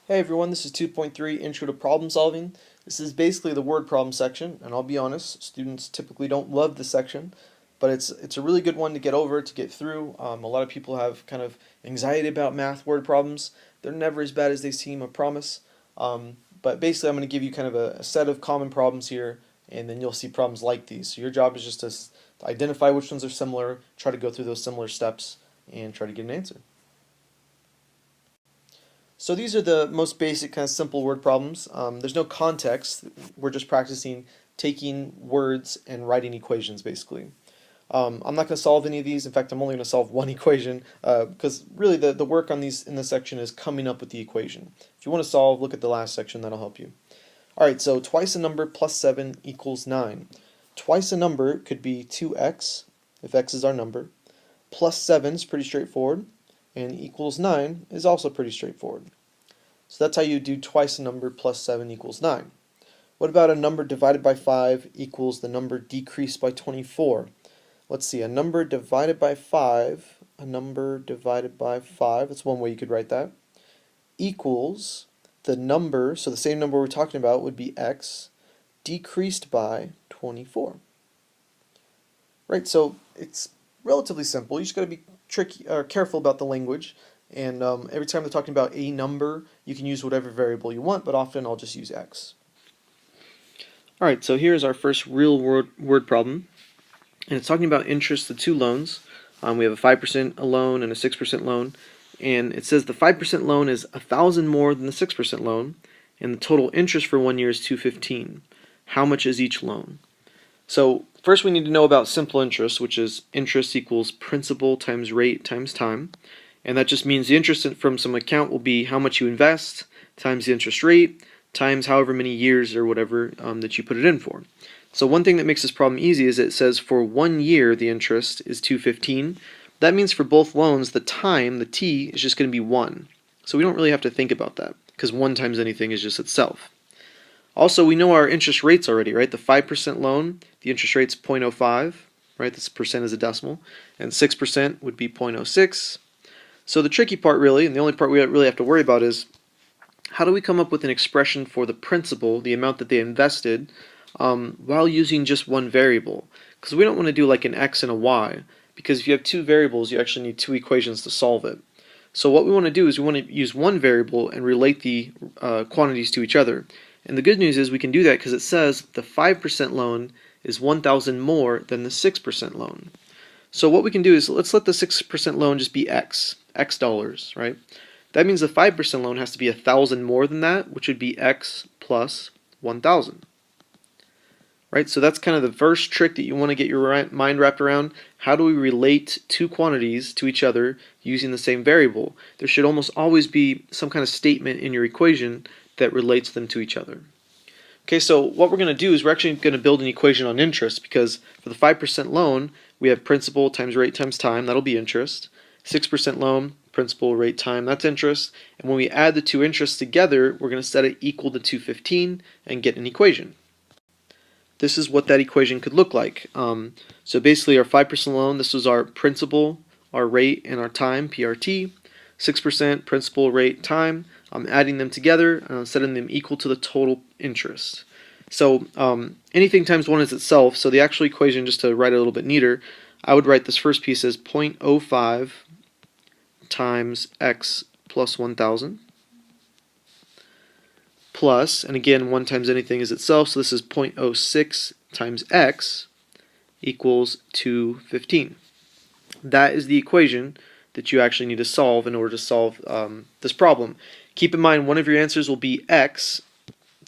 Hey everyone, this is 2.3 Intro to Problem Solving. This is basically the word problem section, and I'll be honest, students typically don't love this section, but it's a really good one to get over, to get through. A lot of people have kind of anxiety about math word problems. They're never as bad as they seem, I promise. But basically, I'm going to give you kind of a set of common problems here, and then you'll see problems like these. So your job is just to identify which ones are similar, try to go through those similar steps, and try to get an answer. So these are the most basic kind of simple word problems. There's no context. We're just practicing taking words and writing equations basically. I'm not going to solve any of these. In fact, I'm only going to solve one equation because really the work on these in this section is coming up with the equation. If you want to solve, look at the last section. That'll help you. Alright, so twice a number plus 7 equals 9. Twice a number could be 2x, if x is our number, plus 7 is pretty straightforward, and equals 9 is also pretty straightforward. So that's how you do twice a number plus 7 equals 9. What about a number divided by 5 equals the number decreased by 24? Let's see, a number divided by 5, that's one way you could write that, equals the number, so the same number we're talking about would be x, decreased by 24. Right, so it's relatively simple. You just got to be careful about the language. And every time they're talking about a number, you can use whatever variable you want, but often I'll just use x. Alright, so here's our first real word problem. And it's talking about interest of two loans. We have a 5% loan and a 6% loan. And it says the 5% loan is 1,000 more than the 6% loan. And the total interest for 1 year is $215. How much is each loan? So first we need to know about simple interest, which is interest equals principal times rate times time. And that just means the interest from some account will be how much you invest times the interest rate times however many years or whatever that you put it in for. So one thing that makes this problem easy is it says for 1 year the interest is $215. That means for both loans the time, the t, is just going to be 1. So we don't really have to think about that because 1 times anything is just itself. Also, we know our interest rates already, right? The 5% loan, the interest rate's 0.05, right? This percent is a decimal, and 6% would be 0.06. So the tricky part really, and the only part we really have to worry about is how do we come up with an expression for the principal, the amount that they invested, while using just one variable? Because we don't want to do like an x and a y, because if you have two variables, you actually need two equations to solve it. So what we want to do is we want to use one variable and relate the quantities to each other. And the good news is we can do that because it says the 5% loan is 1,000 more than the 6% loan. So what we can do is let's let the 6% loan just be x dollars, right? That means the 5% loan has to be 1,000 more than that, which would be x plus 1,000. Right? So that's kind of the first trick that you want to get your mind wrapped around. How do we relate two quantities to each other using the same variable? There should almost always be some kind of statement in your equation that relates them to each other. Okay, so what we're going to do is we're actually going to build an equation on interest, because for the 5% loan, we have principal times rate times time, that'll be interest. 6% loan, principal, rate, time, that's interest. And when we add the two interests together, we're going to set it equal to 215 and get an equation. This is what that equation could look like. So basically our 5% loan, this was our principal, our rate, and our time, PRT. 6% principal, rate, time. I'm adding them together and I'm setting them equal to the total interest. So anything times 1 is itself, so the actual equation, just to write it a little bit neater, I would write this first piece as 0.05 times x plus 1,000 plus, and again 1 times anything is itself, so this is 0.06 times x equals 215. That is the equation that you actually need to solve in order to solve this problem. Keep in mind one of your answers will be x.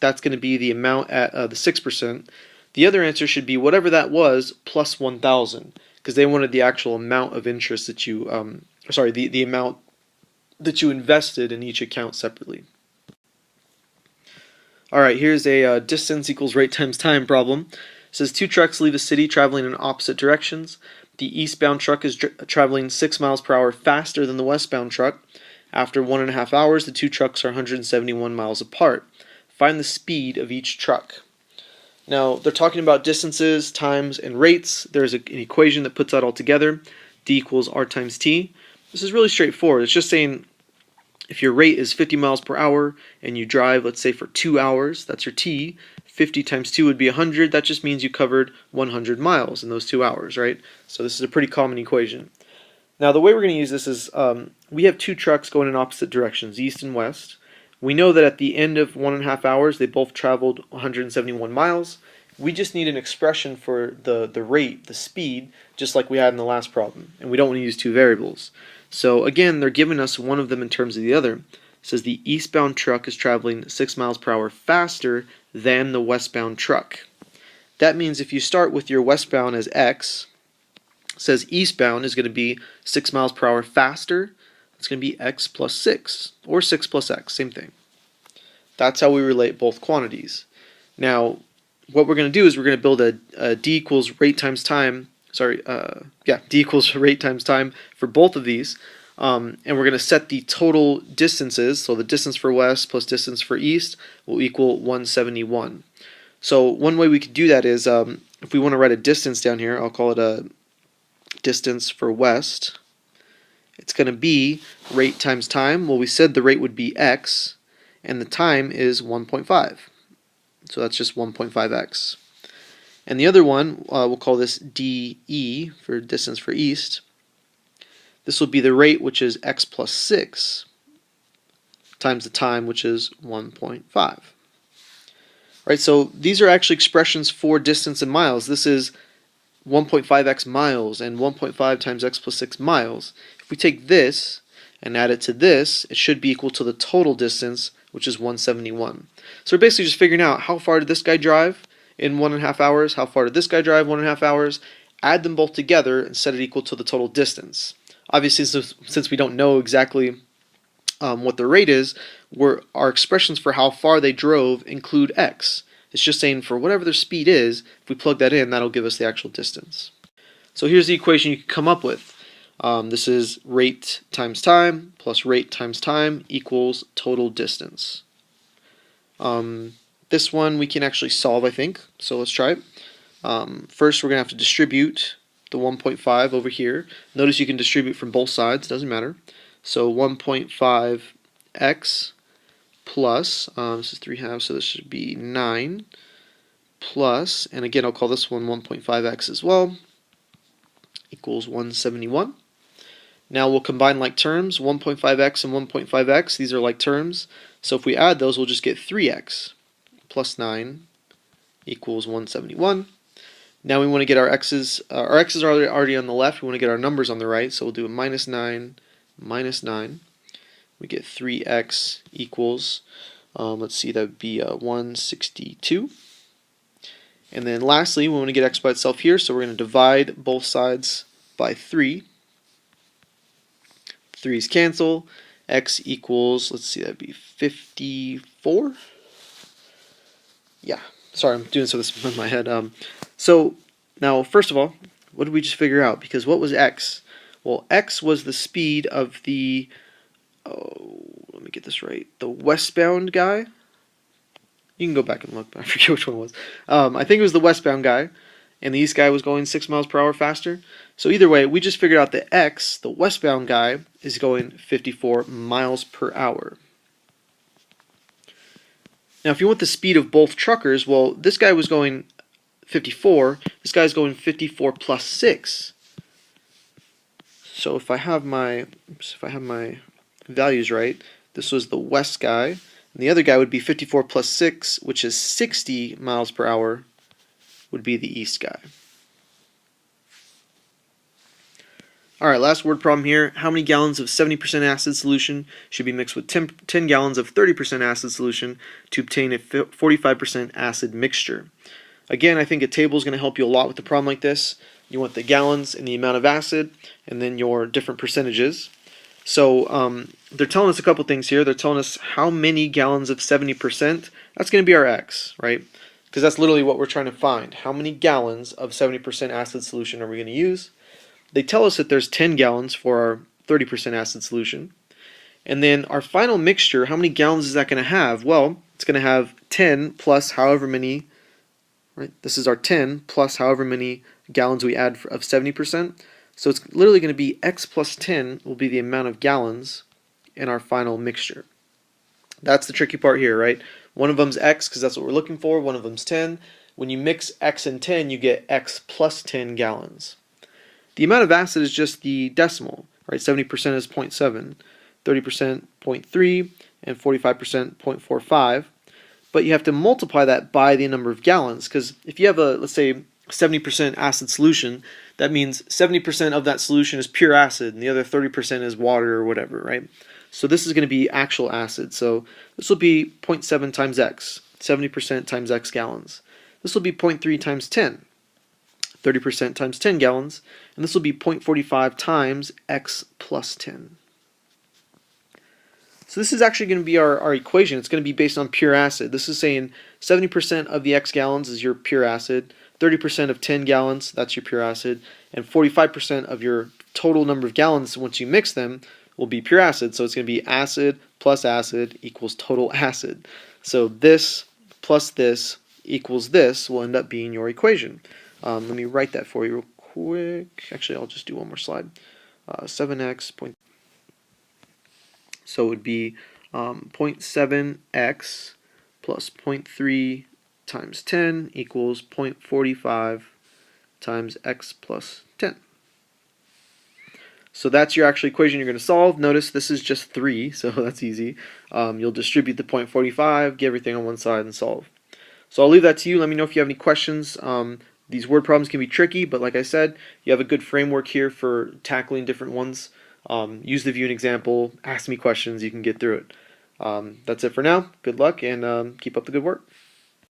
That's going to be the amount at the 6%. The other answer should be whatever that was plus 1,000, because they wanted the actual amount of interest that you, the amount that you invested in each account separately. Alright, here's a distance equals rate times time problem. It says two trucks leave a city traveling in opposite directions. The eastbound truck is traveling 6 miles per hour faster than the westbound truck. After 1.5 hours, the two trucks are 171 miles apart. Find the speed of each truck. Now, they're talking about distances, times, and rates. There's an equation that puts that all together. D equals R times T. This is really straightforward. It's just saying if your rate is 50 miles per hour and you drive, let's say, for 2 hours, that's your T, 50 times 2 would be 100. That just means you covered 100 miles in those 2 hours, right? So this is a pretty common equation. Now the way we're going to use this is we have two trucks going in opposite directions, east and west. We know that at the end of 1.5 hours they both traveled 171 miles. We just need an expression for the rate, the speed, just like we had in the last problem. And we don't want to use two variables. So again, they're giving us one of them in terms of the other. It says the eastbound truck is traveling 6 miles per hour faster than the westbound truck. That means if you start with your westbound as x, it says eastbound is going to be 6 miles per hour faster. It's going to be x plus 6, or 6 plus x, same thing. That's how we relate both quantities. Now, what we're going to do is we're going to build a d equals rate times time, d equals rate times time for both of these. And we're going to set the total distances, so the distance for west plus distance for east will equal 171. So one way we could do that is, if we want to write a distance down here, I'll call it a distance for west. It's going to be rate times time. Well, we said the rate would be x, and the time is 1.5. So that's just 1.5x. And the other one, we'll call this DE for distance for east. This will be the rate, which is x plus 6, times the time, which is 1.5. Right, so these are actually expressions for distance in miles. This is 1.5x miles and 1.5 times x plus 6 miles. If we take this and add it to this, it should be equal to the total distance, which is 171. So we're basically just figuring out how far did this guy drive in 1.5 hours, how far did this guy drive 1.5 hours, add them both together and set it equal to the total distance. Obviously, since we don't know exactly what the rate is, our expressions for how far they drove include x. It's just saying for whatever their speed is, if we plug that in, that'll give us the actual distance. So here's the equation you can come up with. This is rate times time plus rate times time equals total distance. This one we can actually solve, I think, so let's try it. First, we're going to have to distribute the 1.5 over here. Notice you can distribute from both sides, doesn't matter. So 1.5x plus, this is 3/2, so this should be 9, plus, and again I'll call this one 1.5x as well, equals 171. Now we'll combine like terms, 1.5x and 1.5x, these are like terms, so if we add those we'll just get 3x plus 9 equals 171. Now we want to get our x's are already on the left, we want to get our numbers on the right, so we'll do a minus 9, minus 9. We get 3x equals, let's see, that would be 162. And then lastly, we want to get x by itself here, so we're going to divide both sides by 3. 3's cancel. X equals, let's see, that would be 54. Yeah, sorry, I'm doing some of this in my head. So now, first of all, what did we just figure out? Because what was x? Well, x was the speed of the, let me get this right, the westbound guy. You can go back and look, but I forget which one it was. I think it was the westbound guy, and the east guy was going 6 miles per hour faster. So either way, we just figured out that x, the westbound guy, is going 54 miles per hour. Now, if you want the speed of both truckers, well, this guy was going 54. This guy's going 54 plus 6. So if I have my values right, this was the west guy, and the other guy would be 54 plus 6, which is 60 miles per hour, would be the east guy. Alright, last word problem here. How many gallons of 70% acid solution should be mixed with 10 gallons of 30% acid solution to obtain a 45% acid mixture? Again, I think a table is going to help you a lot with a problem like this. You want the gallons and the amount of acid, and then your different percentages. So they're telling us a couple things here. They're telling us how many gallons of 70%. That's going to be our x, right? Because that's literally what we're trying to find. How many gallons of 70% acid solution are we going to use? They tell us that there's 10 gallons for our 30% acid solution. And then our final mixture, how many gallons is that going to have? Well, it's going to have 10 plus however many, right? This is our 10 plus however many gallons we add of 70%. So it's literally going to be x plus 10 will be the amount of gallons in our final mixture. That's the tricky part here, right? One of them's x because that's what we're looking for. One of them's 10. When you mix x and 10, you get x plus 10 gallons. The amount of acid is just the decimal, right? 70% is 0.7, 30% 0.3, and 45% 0.45. But you have to multiply that by the number of gallons, because if you have a, let's say, 70% acid solution, that means 70% of that solution is pure acid and the other 30% is water or whatever, right? So this is going to be actual acid. So this will be 0.7 times x, 70% times x gallons. This will be 0.3 times 10, 30% times 10 gallons, and this will be 0.45 times x plus 10. So this is actually going to be our equation. It's going to be based on pure acid. This is saying 70% of the x gallons is your pure acid, 30% of 10 gallons, that's your pure acid, and 45% of your total number of gallons once you mix them will be pure acid. So it's going to be acid plus acid equals total acid. So this plus this equals this will end up being your equation. Let me write that for you real quick. Actually, I'll just do one more slide. 7x point. So it would be 0.7x plus 0.3 times 10 equals 0.45 times x plus 10. So that's your actual equation you're going to solve. Notice this is just 3, so that's easy. You'll distribute the 0.45, get everything on one side, and solve. So I'll leave that to you. Let me know if you have any questions. These word problems can be tricky, but like I said, you have a good framework here for tackling different ones. Use the view and example, ask me questions, you can get through it. That's it for now. Good luck, and keep up the good work.